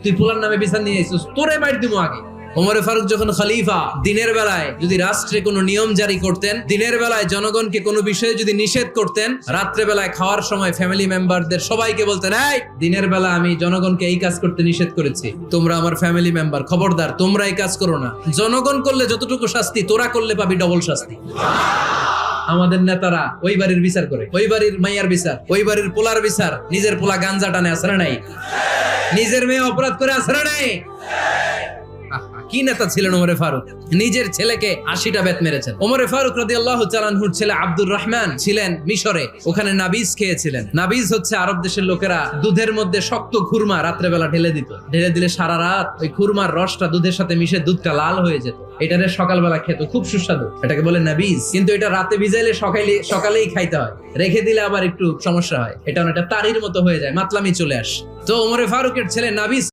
তুই পোলার নামে বিচার নিয়ে এসেছিস, তোরে মাইর দিব আগে। ওমরে ফারুক যখন খলিফা, দিনের বেলায় যদি রাষ্ট্রে কোনো নিয়ম জারি করতেন, দিনের বেলায় জনগণকে কোনো বিষয়ে যদি নিষেধ করতেন, রাত্রে বেলায় খাওয়ার সময় ফ্যামিলি মেম্বারদের সবাইকে বলতেন, এই দিনের বেলা আমি জনগণকে এই কাজ করতে নিষেধ করেছি, তোমরা আমার ফ্যামিলি মেম্বার, খবরদার তোমরা এই কাজ করো না। জনগণ করলে যতটুকু শাস্তি, তোরা করলে পাবি ডবল শাস্তি। আমাদের নেতারা ওই বাড়ির বিচার করে, ওই বাড়ির মাইয়ার বিচার, ওই বাড়ির পোলার বিচার, নিজের পোলা গাঞ্জা টানে আসরে নাই, নিজের মেয়ে অপরাধ করে আসরে নাই। কি নেতা ছিলেন ওমরে ফারুক, নিজের ছেলেকে 80টা বেত মেরেছেন। ওমরে ফারুক রাদিয়াল্লাহু তাআলা আনহুর ছেলে আব্দুর রহমান ছিলেন মিশরে, ওখানে নাবিজ খেয়েছিলেন। নাবিজ হচ্ছে আরব দেশের লোকেরা দুধের মধ্যে শক্ত খুরমা রাত্রেবেলা ঢেলে দিত, ঢেলে দিলে সারা রাত ওই খুরমার রসটা দুধের সাথে মিশে দুধটা লাল হয়ে যেত, এটারে সকালবেলা খেত, খুব সুস্বাদু, এটাকে বলে নাবিজ। কিন্তু এটা রাতে ভিজাইলে সকালেই খাইতে হয়, রেখে দিলে আবার একটু সমস্যা হয়, এটা অনেকটা তারির মতো হয়ে যায়, মাতলামি চলে আসে। তো ওমরে ফারুকের ছেলে নাবিজ